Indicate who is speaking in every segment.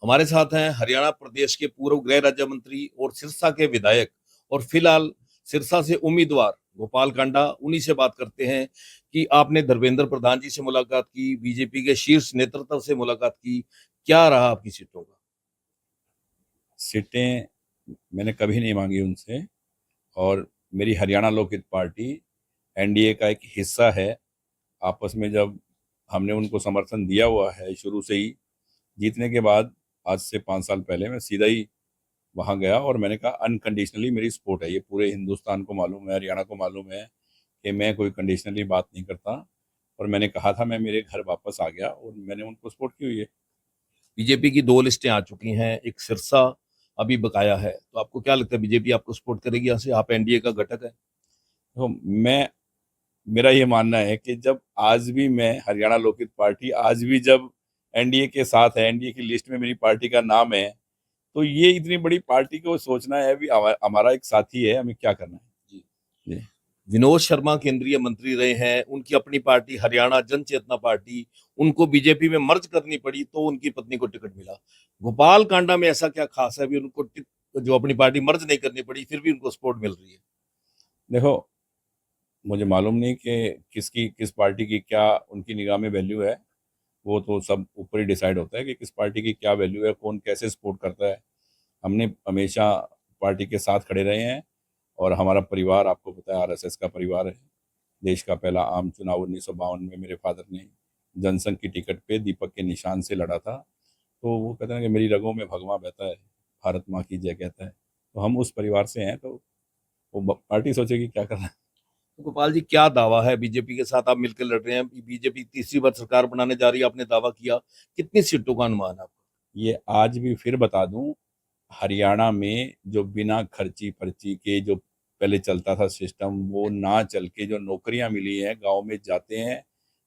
Speaker 1: हमारे साथ हैं हरियाणा प्रदेश के पूर्व गृह राज्य मंत्री और सिरसा के विधायक और फिलहाल सिरसा से उम्मीदवार गोपाल कांडा। उन्हीं से बात करते हैं कि आपने धर्मेंद्र प्रधान जी से मुलाकात की, बीजेपी के शीर्ष नेतृत्व से मुलाकात की, क्या रहा आपकी सीटों का?
Speaker 2: सीटें मैंने कभी नहीं मांगी उनसे। और मेरी हरियाणा लोकहित पार्टी एनडीए का एक हिस्सा है। आपस में जब हमने उनको समर्थन दिया हुआ है शुरू से ही, जीतने के बाद आज से 5 साल पहले मैं सीधा ही वहां गया और मैंने कहा अनकंडीशनली मेरी सपोर्ट है। ये पूरे हिंदुस्तान को मालूम है, हरियाणा को मालूम है कि मैं कोई कंडीशनली बात नहीं करता। और मैंने कहा था मैं मेरे घर वापस आ गया और मैंने उनको सपोर्ट की हुई है।
Speaker 1: बीजेपी की दो लिस्टें आ चुकी हैं, एक सिरसा अभी बकाया है, तो आपको क्या लगता है बीजेपी आपको सपोर्ट करेगी? यहाँ से आप एनडीए का घटक है।
Speaker 2: तो मैं मेरा ये मानना है कि जब आज भी मैं हरियाणा लोकहित पार्टी आज भी जब एनडीए के साथ है, एनडीए की लिस्ट में मेरी पार्टी का नाम है, तो ये इतनी बड़ी पार्टी को सोचना है भी हमारा एक साथी है, हमें क्या करना है।
Speaker 1: जी।
Speaker 2: जी।
Speaker 1: विनोद शर्मा केंद्रीय मंत्री रहे हैं, उनकी अपनी पार्टी हरियाणा जन चेतना पार्टी, उनको बीजेपी में मर्ज करनी पड़ी तो उनकी पत्नी को टिकट मिला। गोपाल कांडा में ऐसा क्या खास है भी उनको जो अपनी पार्टी मर्ज नहीं करनी पड़ी फिर भी उनको सपोर्ट मिल रही है?
Speaker 2: देखो, मुझे मालूम नहीं कि किसकी किस पार्टी की क्या उनकी निगाह में वैल्यू है। वो तो सब ऊपर ही डिसाइड होता है कि किस पार्टी की क्या वैल्यू है, कौन कैसे सपोर्ट करता है। हमने हमेशा पार्टी के साथ खड़े रहे हैं। और हमारा परिवार आपको पता है आरएसएस का परिवार है। देश का पहला आम चुनाव 1952 में मेरे फादर ने जनसंघ की टिकट पे दीपक के निशान से लड़ा था। तो वो कहते हैं कि मेरी रगों में भगवां बहता है, भारत माँ की जय कहता है। तो हम उस परिवार से हैं, तो वो पार्टी सोचेगी क्या करना है।
Speaker 1: तो गोपाल जी, क्या दावा है? बीजेपी के साथ आप मिलकर लड़ रहे हैं, बीजेपी तीसरी बार सरकार बनाने जा रही है, आपने दावा किया, कितनी सीटों का अनुमान है आपका?
Speaker 2: ये आज भी फिर बता दूं, हरियाणा में जो बिना खर्ची पर्ची के जो पहले चलता था सिस्टम, वो ना चल के जो नौकरियां मिली हैं, गांव में जाते हैं,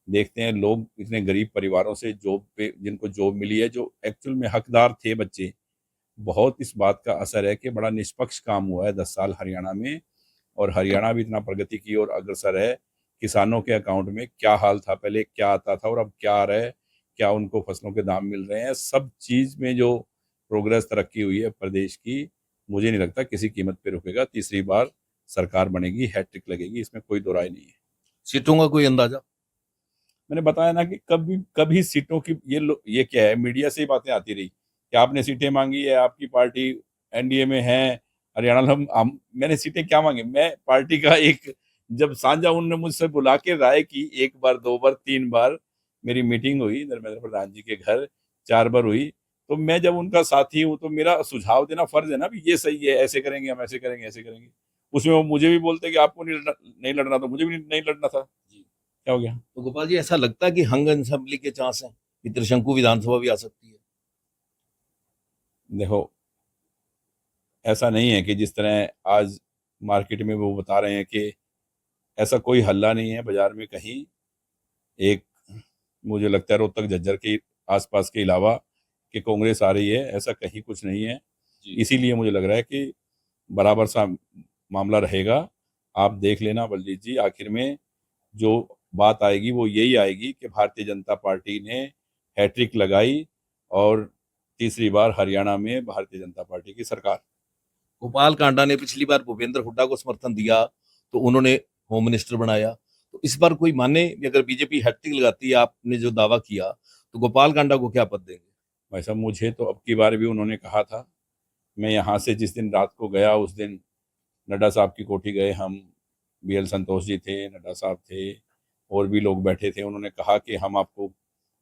Speaker 2: देखते हैं लोग इतने गरीब परिवारों से जॉब पे जिनको जॉब मिली है, जो एक्चुअल में हकदार थे बच्चे। बहुत इस बात का असर है कि बड़ा निष्पक्ष काम हुआ है 10 साल हरियाणा में। और हरियाणा भी इतना प्रगति की और अग्रसर है। किसानों के अकाउंट में क्या हाल था पहले, क्या आता था और अब क्या आ रहा है, क्या उनको फसलों के दाम मिल रहे हैं, सब चीज में जो प्रोग्रेस तरक्की हुई है प्रदेश की, मुझे नहीं लगता किसी कीमत पे रुकेगा। तीसरी बार सरकार बनेगी, हैट्रिक लगेगी, इसमें कोई दो राय नहीं है।
Speaker 1: सीटों का कोई अंदाजा?
Speaker 2: मैंने बताया ना कि कभी कभी सीटों की ये क्या है, मीडिया से ही बातें आती रही कि आपने सीटें मांगी है, आपकी पार्टी एनडीए में है हरियाणा में। मैंने सीटें क्या मांगी? मैं पार्टी का एक, जब साझा उन्होंने मुझसे बुला के राय की, एक बार, दो बार, तीन बार मेरी मीटिंग हुई धर्मेंद्र प्रधान जी के घर, 4 बार हुई। तो मैं जब उनका साथी हूँ तो मेरा सुझाव देना फर्ज है ना, भी ये सही है, ऐसे करेंगे, हम ऐसे करेंगे, ऐसे करेंगे। उसमें वो मुझे भी बोलते कि आपको नहीं लड़ना, तो मुझे भी नहीं लड़ना था।
Speaker 1: जी।
Speaker 2: क्या हो गया?
Speaker 1: तो गोपाल जी, ऐसा लगता है कि हंग असेंबली के चांस हैं कि त्रिशंकु विधानसभा भी आ सकती है?
Speaker 2: देखो, ऐसा नहीं है कि जिस तरह आज मार्केट में वो बता रहे हैं कि ऐसा कोई हल्ला नहीं है बाजार में कहीं। एक, मुझे लगता है रोहतक झज्जर के आसपास के अलावा कि कांग्रेस आ रही है, ऐसा कहीं कुछ नहीं है।
Speaker 1: जी।
Speaker 2: इसीलिए मुझे लग रहा है कि बराबर सा मामला रहेगा। आप देख लेना बलजीत जी, आखिर में जो बात आएगी वो यही आएगी कि भारतीय जनता पार्टी ने हैट्रिक लगाई और तीसरी बार हरियाणा में भारतीय जनता पार्टी की सरकार।
Speaker 1: गोपाल कांडा ने पिछली बार भूपेंद्र हुड्डा को समर्थन दिया तो उन्होंने होम मिनिस्टर बनाया। तो इस बार कोई माने कि अगर बीजेपी हैट्रिक लगाती है, आपने जो दावा किया, तो गोपाल कांडा को क्या पद देंगे?
Speaker 2: भाई साहब, मुझे तो अब की बार भी उन्होंने कहा था। मैं यहाँ से जिस दिन रात को गया उस दिन नड्डा साहब की कोठी गए हम। बीएल संतोष जी थे, नड्डा साहब थे, और भी लोग बैठे थे। उन्होंने कहा कि हम आपको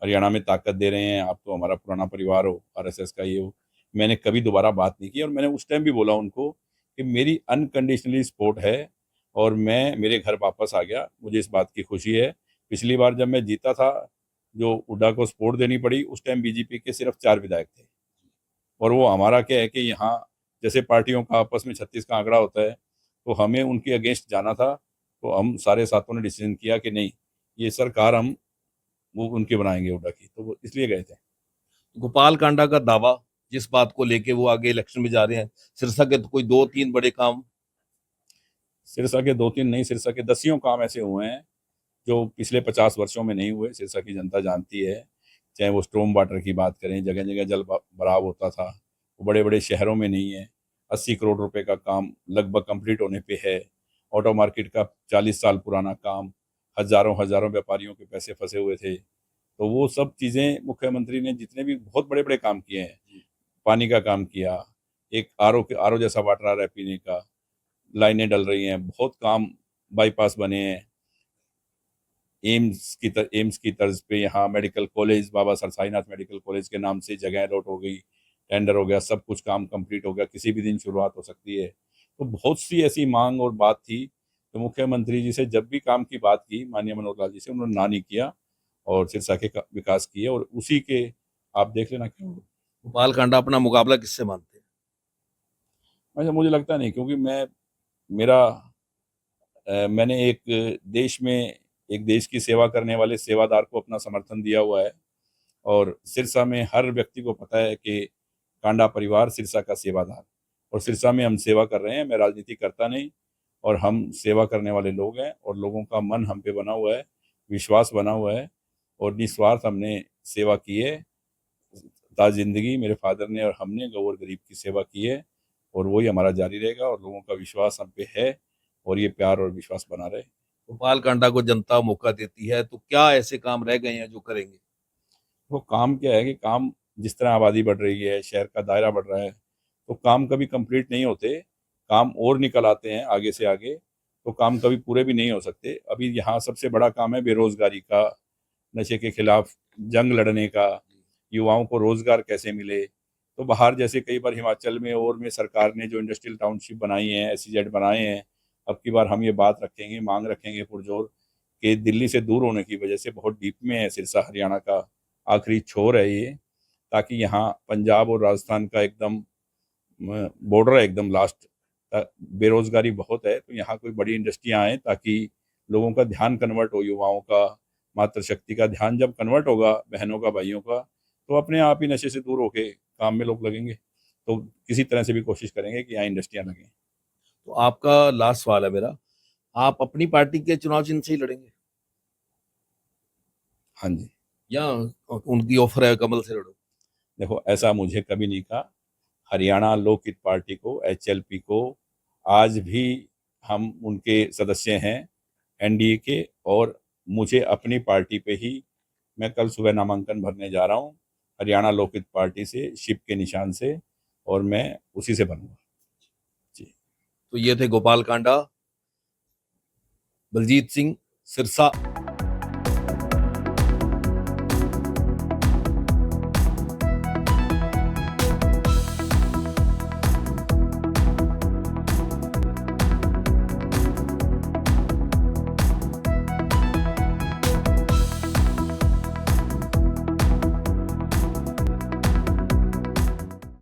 Speaker 2: हरियाणा में ताकत दे रहे हैं, आप तो हमारा पुराना परिवार हो, आरएसएस का ये हो। मैंने कभी दोबारा बात नहीं की और मैंने उस टाइम भी बोला उनको कि मेरी अनकंडीशनली सपोर्ट है और मैं मेरे घर वापस आ गया, मुझे इस बात की खुशी है। पिछली बार जब मैं जीता था, जो हुड्डा को सपोर्ट देनी पड़ी, उस टाइम बीजेपी के सिर्फ 4 विधायक थे। और वो हमारा क्या है कि यहाँ जैसे पार्टियों का आपस में 36 का आंकड़ा होता है, तो हमें उनके अगेंस्ट जाना था। तो हम सारे साथों ने डिसीजन किया कि नहीं, ये सरकार हम वो उनके बनाएंगे हुड्डा की, तो वो इसलिए गए थे।
Speaker 1: गोपाल कांडा का दावा, जिस बात को लेके वो आगे इलेक्शन में जा रहे हैं, सिरसा के तो कोई दो तीन बड़े काम।
Speaker 2: सिरसा के दो तीन नहीं, सिरसा के दसियों काम ऐसे हुए हैं जो पिछले 50 वर्षों में नहीं हुए, सिरसा की जनता जानती है। चाहे वो स्टॉर्म वाटर की बात करें, जगह जगह जल भराव होता था, वो बड़े बड़े शहरों में नहीं है। 80 करोड़ रुपए का काम लगभग कंप्लीट होने पे है। ऑटो मार्केट का 40 साल पुराना काम, हजारों हजारों व्यापारियों के पैसे फंसे हुए थे। तो वो सब चीज़ें मुख्यमंत्री ने जितने भी बहुत बड़े बड़े काम किए हैं, पानी का काम किया, एक आरओ जैसा वाटर आ रहा है पीने का, लाइनें डल रही हैं, बहुत काम, बाईपास बने हैं। एम्स की तर्ज पे यहाँ मेडिकल कॉलेज, बाबा सर साईनाथ मेडिकल कॉलेज के नाम से जगह अलॉट हो गई, टेंडर हो गया, सब कुछ काम कंप्लीट हो गया, किसी भी दिन शुरुआत हो सकती है। तो बहुत सी ऐसी मांग और बात थी, तो मुख्यमंत्री जी से जब भी काम की बात की माननीय मनोहर लाल जी से, उन्होंने ना नहीं किया और सिरसा के विकास किए, और उसी के आप देख लेना क्यों।
Speaker 1: गोपाल कांडा अपना मुकाबला किससे मानते हैं?
Speaker 2: अच्छा, मुझे लगता नहीं, क्योंकि मेरा मैंने एक देश की सेवा करने वाले सेवादार को अपना समर्थन दिया हुआ है, और सिरसा में हर व्यक्ति को पता है कि कांडा परिवार सिरसा का सेवादार, और सिरसा में हम सेवा कर रहे हैं। मैं राजनीति करता नहीं, और हम सेवा करने वाले लोग हैं, और लोगों का मन हम पे बना हुआ है, विश्वास बना हुआ है, और निस्वार्थ हमने सेवा की है। ता जिंदगी मेरे फादर ने और हमने गौ और गरीब की सेवा की है, और वही हमारा जारी रहेगा, और लोगों का विश्वास हम पे है, और ये प्यार और विश्वास बना रहे।
Speaker 1: गोपाल कांडा को जनता मौका देती है तो क्या ऐसे काम रह गए हैं जो करेंगे?
Speaker 2: वो काम क्या है कि काम, जिस तरह आबादी बढ़ रही है, शहर का दायरा बढ़ रहा है, तो काम कभी कंप्लीट नहीं होते, काम और निकल आते हैं आगे से आगे, तो काम कभी पूरे भी नहीं हो सकते। अभी यहाँ सबसे बड़ा काम है बेरोजगारी का, नशे के खिलाफ जंग लड़ने का, युवाओं को रोजगार कैसे मिले। तो बाहर जैसे कई बार हिमाचल में और में सरकार ने जो इंडस्ट्रियल टाउनशिप बनाई है, SEZ बनाए हैं, अब की बार हम ये बात रखेंगे, मांग रखेंगे पुरजोर, कि दिल्ली से दूर होने की वजह से बहुत डीप में है सिरसा, हरियाणा का आखिरी छोर है ये, ताकि यहाँ पंजाब और राजस्थान का एकदम बॉर्डर है, एकदम लास्ट। बेरोजगारी बहुत है, तो यहाँ कोई बड़ी इंडस्ट्रियाँ आए, ताकि लोगों का ध्यान कन्वर्ट हो, युवाओं का, मातृशक्ति का ध्यान जब कन्वर्ट होगा, बहनों का, भाइयों का, तो अपने आप ही नशे से दूर होके काम में लोग लगेंगे। तो किसी तरह से भी कोशिश करेंगे कि यहाँ इंडस्ट्रियाँ लगें।
Speaker 1: तो आपका लास्ट सवाल है मेरा, आप अपनी पार्टी के चुनाव चिन्ह से ही लड़ेंगे
Speaker 2: हाँ जी।
Speaker 1: या उनकी ऑफर है कमल से लड़ो?
Speaker 2: देखो, ऐसा मुझे कभी नहीं कहा। हरियाणा लोकहित पार्टी को, HLP को, आज भी हम उनके सदस्य हैं, NDA के, और मुझे अपनी पार्टी पे ही, मैं कल सुबह नामांकन भरने जा रहा हूँ हरियाणा लोकहित पार्टी से, शिप के निशान से, और मैं उसी से बनूंगा जी।
Speaker 1: तो ये थे गोपाल कांडा, बलजीत सिंह, सिरसा